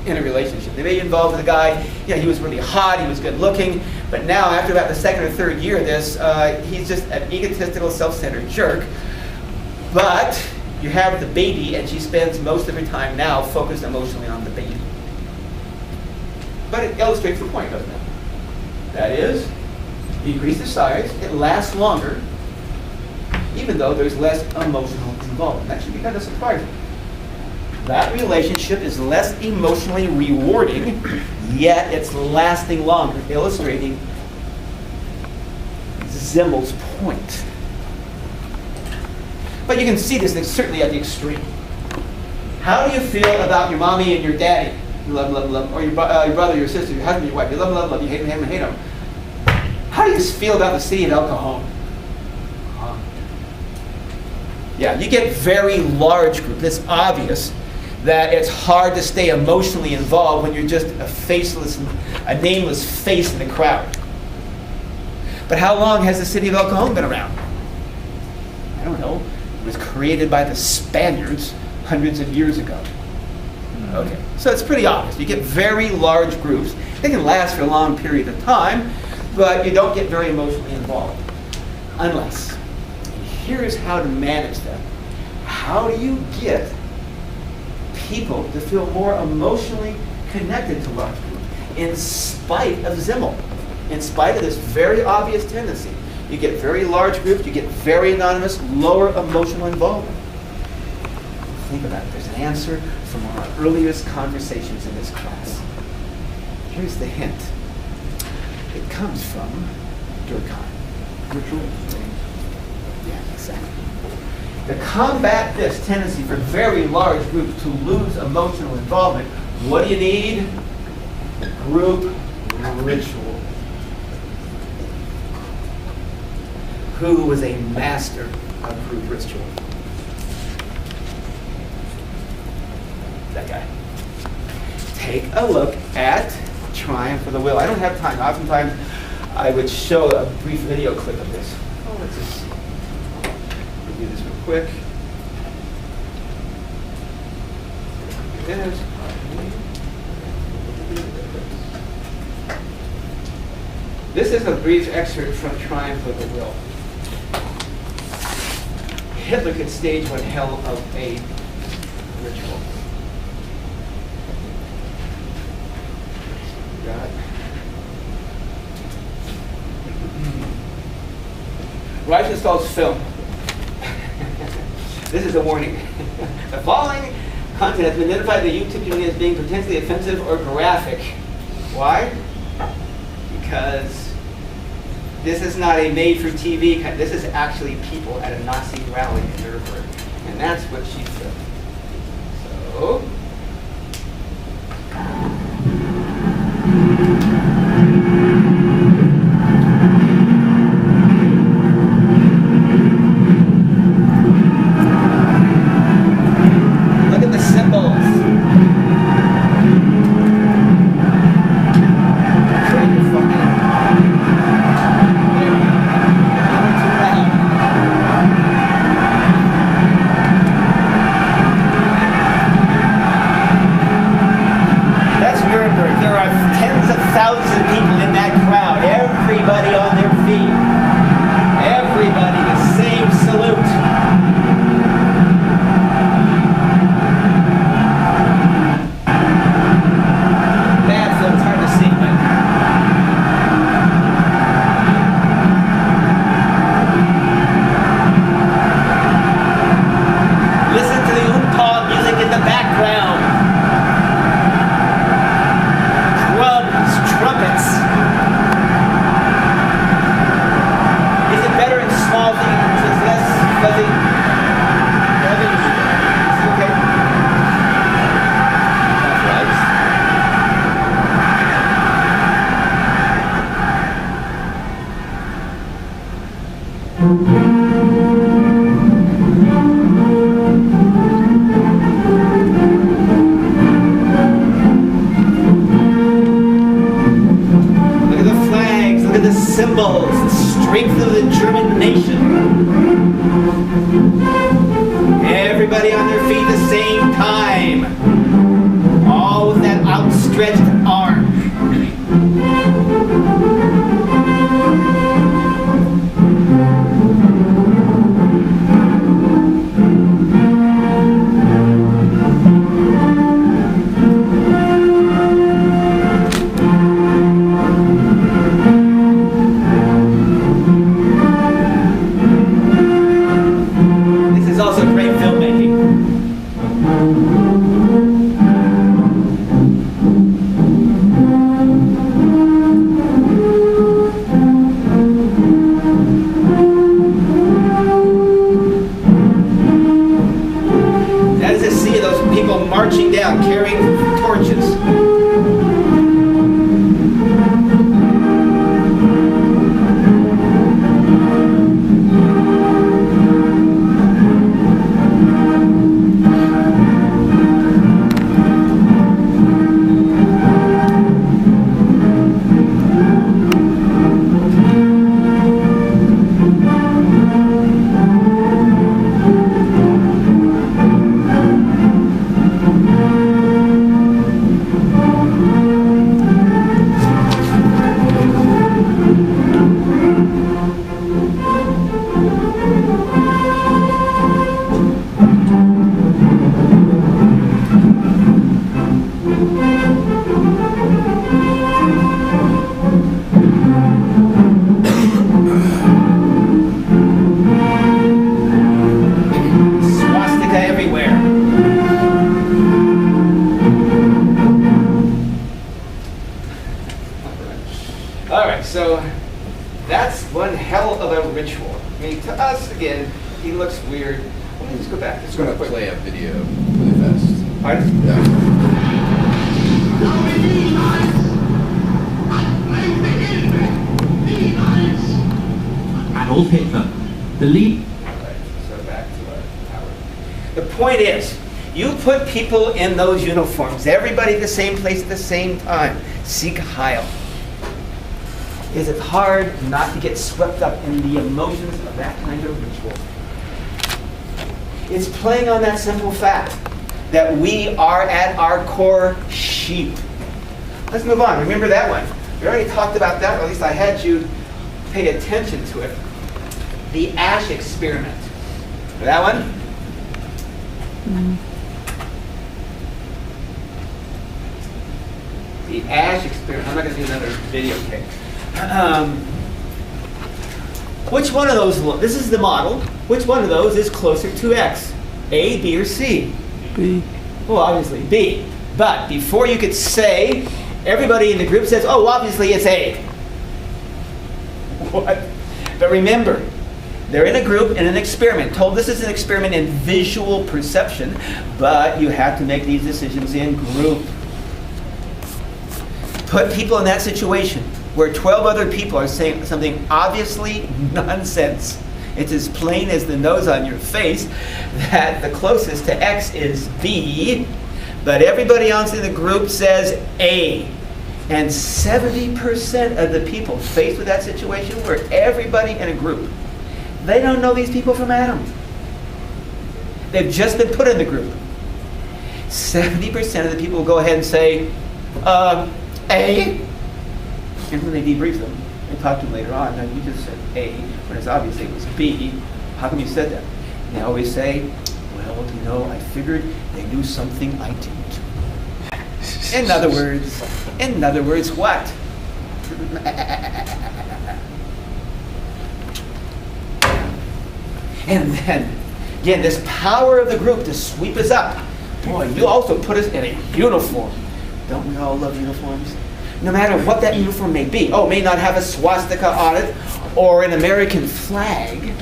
in a relationship. They may be involved with a guy, he was really hot, he was good looking, but now after about the second or third year of this, he's just an egotistical, self-centered jerk. But you have the baby, and she spends most of her time now focused emotionally on the baby. But it illustrates the point, doesn't it? That is, you increase the size, it lasts longer, even though there's less emotional involvement. That should be kind of surprising. That relationship is less emotionally rewarding, yet it's lasting longer, illustrating Zimmel's point. But you can see this certainly at the extreme. How do you feel about your mommy and your daddy? You love, love, love. Or your brother, your sister, your husband, your wife. You love, love, love. You hate him, hate him. How do you feel about the city of El Cajon? Yeah, you get very large groups. It's obvious that it's hard to stay emotionally involved when you're just a nameless face in the crowd. But how long has the city of El Cajon been around? I don't know. It was created by the Spaniards hundreds of years ago. Okay, so it's pretty obvious. You get very large groups. They can last for a long period of time, but you don't get very emotionally involved. Unless, here's how to manage that. How do you get people to feel more emotionally connected to large groups in spite of Zimmel, in spite of this very obvious tendency? You get very large groups, you get very anonymous, lower emotional involvement. Think about it. There's an answer from our earliest conversations in this class. Here's the hint. It comes from Durkheim. Ritual. Yeah, exactly. To combat this tendency for very large groups to lose emotional involvement, what do you need? Group ritual. Who was a master of group ritual? That guy. Take a look at Triumph of the Will. I don't have time. Oftentimes, I would show a brief video clip of this. Oh, let's just do this real quick. This is a brief excerpt from Triumph of the Will. Hitler could stage one hell of a ritual. Reichenstall's film. This is a warning. The following content has been identified by YouTube community as being potentially offensive or graphic. Why? Because this is not a made-for-TV kind. This is actually people at a Nazi rally in Nuremberg, and that's what she said. So. Look at the symbols. Symbols, the strength of the German nation. Everybody on their feet at the same time. All with that called a ritual. I mean, to us, again, he looks weird. Let me just go back. Just going to play a video really fast. Pardon? Yeah. Adolf Hitler, the lead. Right, so back to our power. The point is, you put people in those uniforms, everybody at the same place at the same time. Sieg Heil. Is it hard not to get swept up in the emotions of that kind of ritual? It's playing on that simple fact that we are at our core sheep. Let's move on. Remember that one. We already talked about that, or at least I had you pay attention to it. The ash experiment. Remember that one? The ash experiment. I'm not going to do another video tape. Which one of those, this is the model, which one of those is closer to X? A, B, or C? B. Well, obviously B. But before you could say, everybody in the group says, oh, obviously it's A. What? But remember, they're in a group in an experiment. Told this is an experiment in visual perception, but you have to make these decisions in group. Put people in that situation where 12 other people are saying something obviously nonsense. It's as plain as the nose on your face that the closest to X is B, but everybody else in the group says A. And 70% of the people faced with that situation where everybody in a group, they don't know these people from Adam. They've just been put in the group. 70% of the people will go ahead and say, A. And when they debrief them and talk to them later on, now you just said A, when it's obviously it was B. How come you said that? And they always say, well, you know, I figured they knew something I didn't. In other words, what? And then, again, this power of the group to sweep us up. Boy, you also put us in a uniform. Don't we all love uniforms? No matter what that uniform may be. Oh, it may not have a swastika on it or an American flag,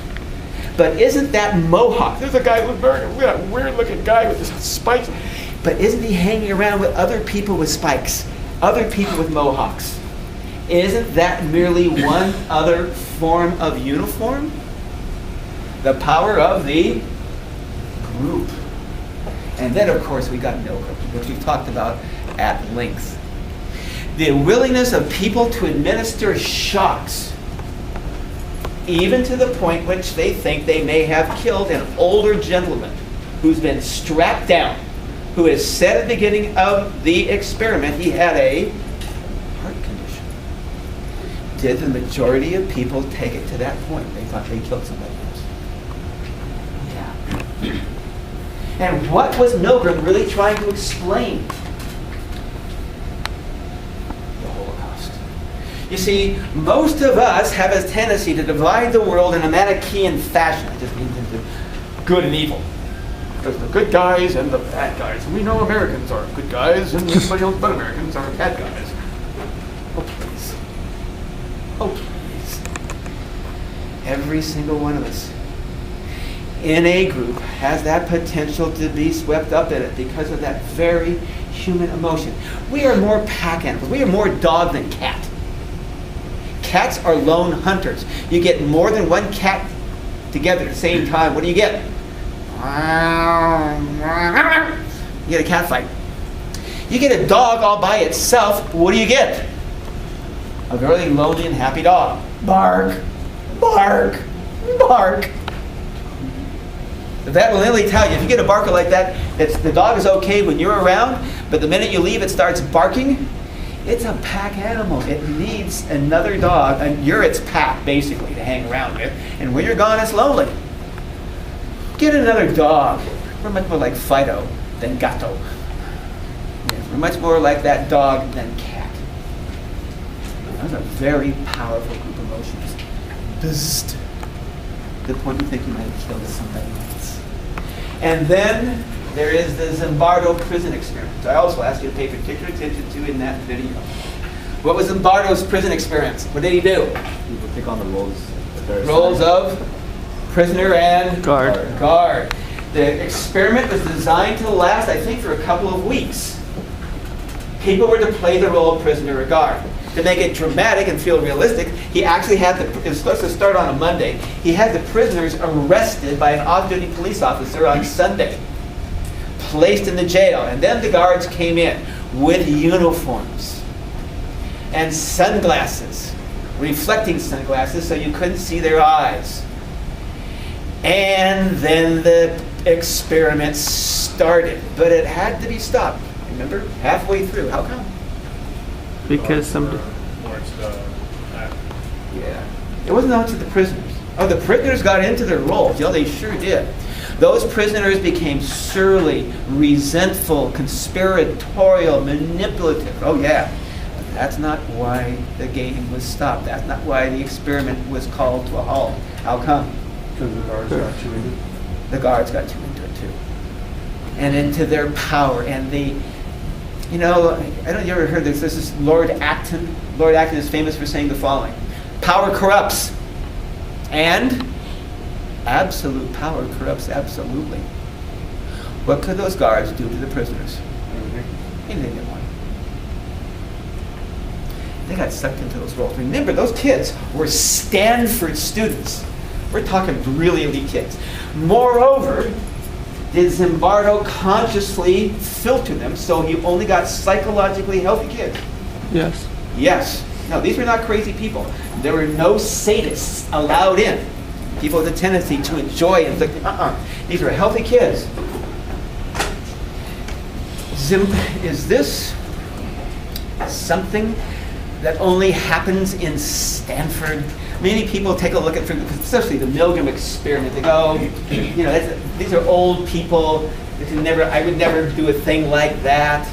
but isn't that mohawk? There's a guy with a weird-looking guy with this spikes. But isn't he hanging around with other people with spikes, other people with mohawks? Isn't that merely one other form of uniform? The power of the group. And then, of course, we got Milgram, which we've talked about at length. The willingness of people to administer shocks, even to the point which they think they may have killed an older gentleman who's been strapped down, who has said at the beginning of the experiment he had a heart condition. Did the majority of people take it to that point? They thought they killed somebody else. Yeah. And what was Milgram really trying to explain? You see, most of us have a tendency to divide the world in a Manichaean fashion. It just means into good and evil. There's the good guys and the bad guys. And we know Americans are good guys and everybody else but Americans are bad guys. Oh, please. Oh, please. Every single one of us in a group has that potential to be swept up in it because of that very human emotion. We are more pack animals. We are more dog than cat. Cats are lone hunters. You get more than one cat together at the same time. What do you get? You get a cat fight. You get a dog all by itself. What do you get? A very lonely and happy dog. Bark, bark, bark. The vet will literally tell you, if you get a barker like that, the dog is okay when you're around, but the minute you leave, it starts barking. It's a pack animal. It needs another dog, and you're its pack, basically, to hang around with. And when you're gone, it's lonely. Get another dog. We're much more like Fido than Gatto. Yes, we're much more like that dog than cat. Those are very powerful group emotions. Bzzzt. The point you think you might have killed somebody else. And then there is the Zimbardo prison experience. I also asked you to pay particular attention to in that video. What was Zimbardo's prison experience? What did he do? People take on the roles Roles of prisoner and Guard. guard. The experiment was designed to last, I think, for a couple of weeks. People were to play the role of prisoner or guard. To make it dramatic and feel realistic, he actually had it was supposed to start on a Monday. He had the prisoners arrested by an off-duty police officer on Sunday, placed in the jail, and then the guards came in with uniforms and sunglasses, reflecting sunglasses so you couldn't see their eyes. And then the experiment started, but it had to be stopped. Remember, halfway through. How come? Because some. Yeah. It wasn't up to the prisoners. Oh, the prisoners got into their roles. Yeah, they sure did. Those prisoners became surly, resentful, conspiratorial, manipulative. Oh, yeah. But that's not why the game was stopped. That's not why the experiment was called to a halt. How come? Because the guards got too into it. The guards got too into it, too. And into their power. And the, you know, I don't know if you ever heard this. This is Lord Acton. Lord Acton is famous for saying the following: power corrupts. And absolute power corrupts absolutely. What could those guards do to the prisoners? Anything they wanted. They got sucked into those roles. Remember, those kids were Stanford students. We're talking really elite kids. Moreover, did Zimbardo consciously filter them so he only got psychologically healthy kids? Yes. Yes. No, these were not crazy people. There were no sadists allowed in. People with a tendency to enjoy and think, these were healthy kids. Is this something that only happens in Stanford? Many people take a look at, especially the Milgram experiment. They go, you know, these are old people. I would never do a thing like that.